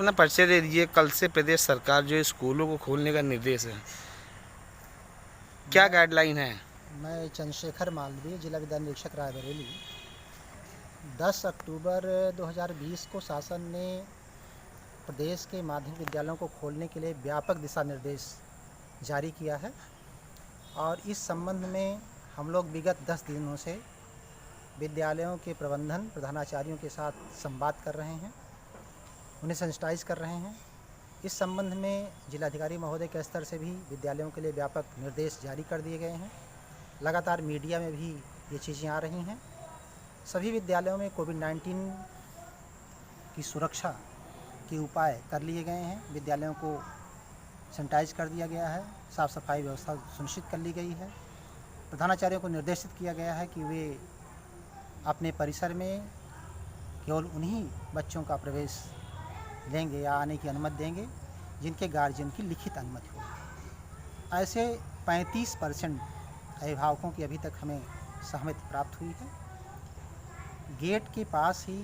अपना परिचय दे दीजिए। कल से प्रदेश सरकार जो स्कूलों को खोलने का निर्देश है, क्या गाइडलाइन है? मैं चंद्रशेखर मालवीय, जिला विद्यालय निरीक्षक रायबरेली। 10 अक्टूबर 2020 को शासन ने प्रदेश के माध्यमिक विद्यालयों को खोलने के लिए व्यापक दिशा निर्देश जारी किया है और इस संबंध में हम लोग विगत 10 दिनों से विद्यालयों के प्रबंधन प्रधानाचार्यों के साथ संवाद कर रहे हैं, उन्हें सेंसिटाइज कर रहे हैं। इस संबंध में जिलाधिकारी महोदय के स्तर से भी विद्यालयों के लिए व्यापक निर्देश जारी कर दिए गए हैं। लगातार मीडिया में भी ये चीज़ें आ रही हैं। सभी विद्यालयों में कोविड-19 की सुरक्षा के उपाय कर लिए गए हैं। विद्यालयों को सैनिटाइज कर दिया गया है, साफ़ सफाई व्यवस्था सुनिश्चित कर ली गई है। प्रधानाचार्यों को निर्देशित किया गया है कि वे अपने परिसर में केवल उन्हीं बच्चों का प्रवेश देंगे या आने की अनुमति देंगे जिनके गार्जियन की लिखित अनुमति हो। ऐसे 35% अभिभावकों की अभी तक हमें सहमति प्राप्त हुई है। गेट के पास ही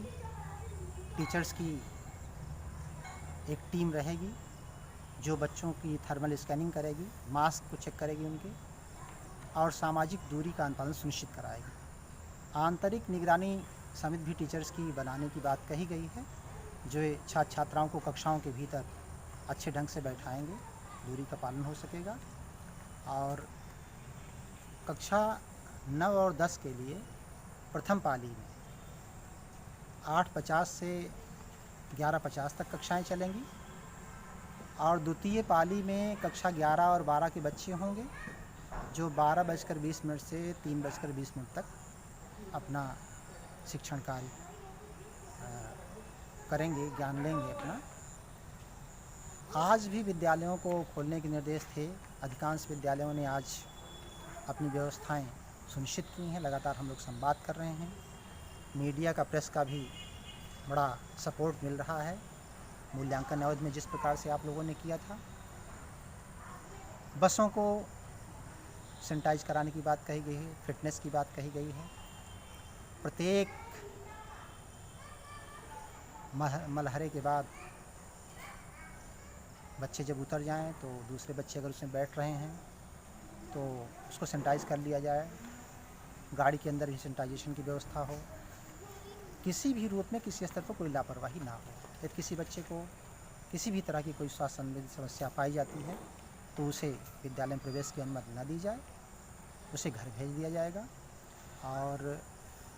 टीचर्स की एक टीम रहेगी जो बच्चों की थर्मल स्कैनिंग करेगी, मास्क को चेक करेगी उनके, और सामाजिक दूरी का अनुपालन सुनिश्चित कराएगी। आंतरिक निगरानी समिति भी टीचर्स की बनाने की बात कही गई है, जो छात्र छात्राओं को कक्षाओं के भीतर अच्छे ढंग से बैठाएंगे, दूरी का पालन हो सकेगा। और कक्षा 9 और 10 के लिए प्रथम पाली में 8:50 से 11:50 तक कक्षाएं चलेंगी और द्वितीय पाली में कक्षा 11 और 12 के बच्चे होंगे जो 12:20 से 3:20 तक अपना शिक्षण कार्य करेंगे, ज्ञान लेंगे अपना। आज भी विद्यालयों को खोलने के निर्देश थे। अधिकांश विद्यालयों ने आज अपनी व्यवस्थाएं सुनिश्चित की हैं। लगातार हम लोग संवाद कर रहे हैं। मीडिया का, प्रेस का भी बड़ा सपोर्ट मिल रहा है। मूल्यांकन अवधि में जिस प्रकार से आप लोगों ने किया था, बसों को सैनिटाइज कराने की बात कही गई है, फिटनेस की बात कही गई है। प्रत्येक मलहरे के बाद बच्चे जब उतर जाएं तो दूसरे बच्चे अगर उसमें बैठ रहे हैं तो उसको सैनिटाइज कर लिया जाए। गाड़ी के अंदर भी सैनिटाइजेशन की व्यवस्था हो। किसी भी रूप में किसी स्तर पर कोई लापरवाही ना हो। यदि किसी बच्चे को किसी भी तरह की कोई स्वास्थ्य संबंधी समस्या पाई जाती है तो उसे विद्यालय में प्रवेश की अनुमति न दी जाए, उसे घर भेज दिया जाएगा। और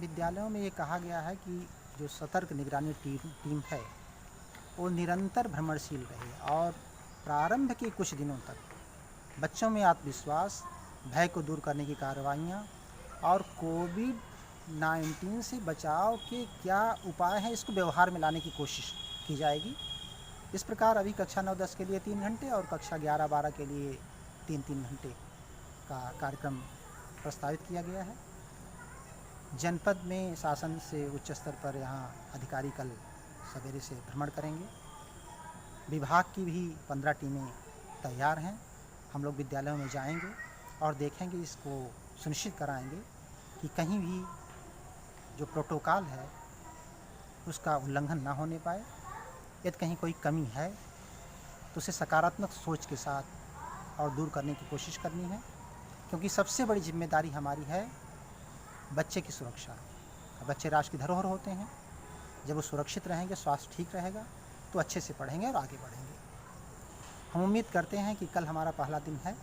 विद्यालयों में ये कहा गया है कि जो सतर्क निगरानी टीम है वो निरंतर भ्रमणशील रहे और प्रारंभ के कुछ दिनों तक बच्चों में आत्मविश्वास, भय को दूर करने की कार्रवाइयाँ और कोविड-19 से बचाव के क्या उपाय हैं इसको व्यवहार में लाने की कोशिश की जाएगी। इस प्रकार अभी कक्षा 9-10 के लिए 3 घंटे और कक्षा 11-12 के लिए 3-3 घंटे का कार्यक्रम प्रस्तावित किया गया है। जनपद में शासन से उच्च स्तर पर यहाँ अधिकारी कल सवेरे से भ्रमण करेंगे। विभाग की भी 15 टीमें तैयार हैं। हम लोग विद्यालयों में जाएंगे और देखेंगे, इसको सुनिश्चित कराएंगे कि कहीं भी जो प्रोटोकॉल है उसका उल्लंघन ना होने पाए। यदि कहीं कोई कमी है तो उसे सकारात्मक सोच के साथ और दूर करने की कोशिश करनी है, क्योंकि सबसे बड़ी जिम्मेदारी हमारी है बच्चे की सुरक्षा। बच्चे राष्ट्र की धरोहर होते हैं। जब वो सुरक्षित रहेंगे, स्वास्थ्य ठीक रहेगा तो अच्छे से पढ़ेंगे और आगे बढ़ेंगे। हम उम्मीद करते हैं कि कल हमारा पहला दिन है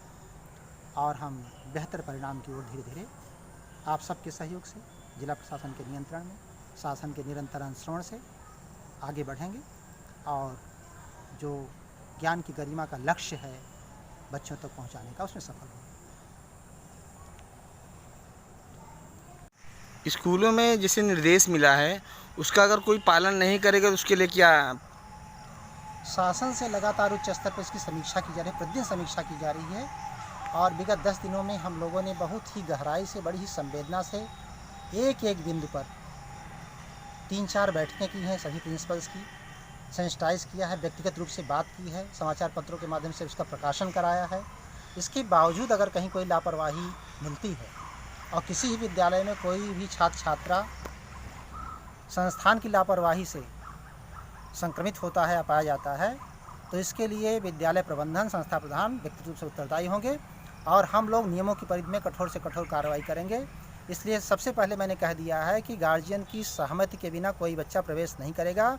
और हम बेहतर परिणाम की ओर धीरे धीरे आप सबके सहयोग से, जिला प्रशासन के नियंत्रण में, शासन के निरंतर अनुश्रवण से आगे बढ़ेंगे और जो ज्ञान की गरिमा का लक्ष्य है बच्चों तक पहुंचाने का, उसमें सफल होंगे। स्कूलों में जिसे निर्देश मिला है उसका अगर कोई पालन नहीं करेगा तो उसके लिए क्या? शासन से लगातार उच्च स्तर पर इसकी समीक्षा की जा रही है, प्रतिदिन समीक्षा की जा रही है और विगत 10 दिनों में हम लोगों ने बहुत ही गहराई से, बड़ी ही संवेदना से एक एक बिंदु पर 3-4 बैठकें की हैं सभी प्रिंसिपल्स की, सेंसिटाइज किया है, व्यक्तिगत रूप से बात की है, समाचार पत्रों के माध्यम से उसका प्रकाशन कराया है। इसके बावजूद अगर कहीं कोई लापरवाही मिलती है और किसी भी विद्यालय में कोई भी छात्र छात्रा संस्थान की लापरवाही से संक्रमित होता है या पाया जाता है तो इसके लिए विद्यालय प्रबंधन, संस्था प्रधान व्यक्तिगत रूप से उत्तरदायी होंगे और हम लोग नियमों की परिधि में कठोर से कठोर कार्रवाई करेंगे। इसलिए सबसे पहले मैंने कह दिया है कि गार्जियन की सहमति के बिना कोई बच्चा प्रवेश नहीं करेगा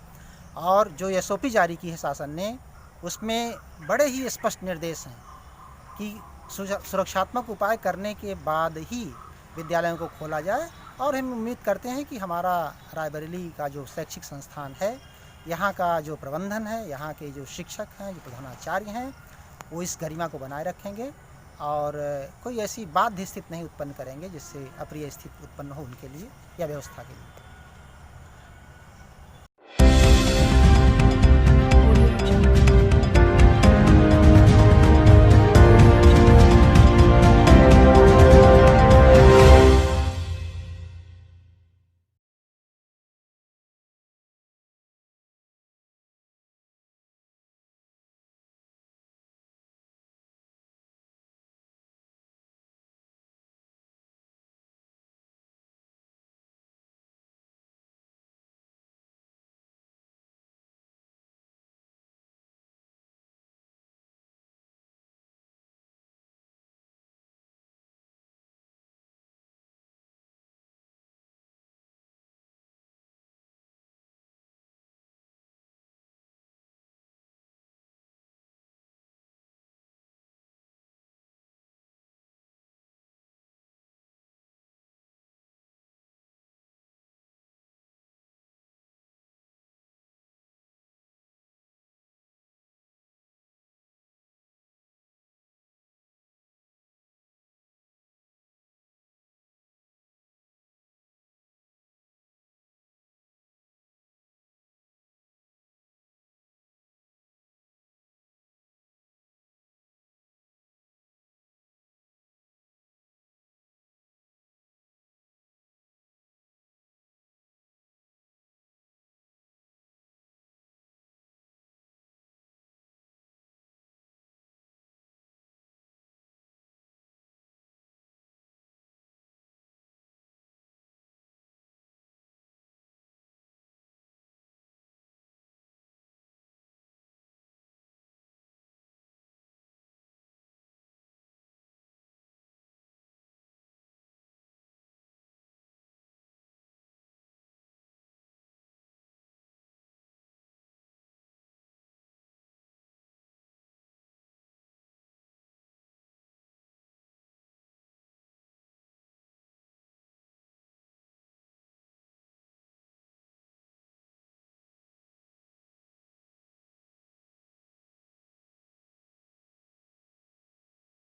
और जो एसओपी जारी की है शासन ने उसमें बड़े ही स्पष्ट निर्देश हैं कि सुरक्षात्मक उपाय करने के बाद ही विद्यालयों को खोला जाए। और हम उम्मीद करते हैं कि हमारा रायबरेली का जो शैक्षिक संस्थान है, यहाँ का जो प्रबंधन है, यहाँ के जो शिक्षक हैं, जो प्रधानाचार्य हैं, वो इस गरिमा को बनाए रखेंगे और कोई ऐसी बाध्य स्थिति नहीं उत्पन्न करेंगे जिससे अप्रिय स्थिति उत्पन्न हो उनके लिए या व्यवस्था के लिए।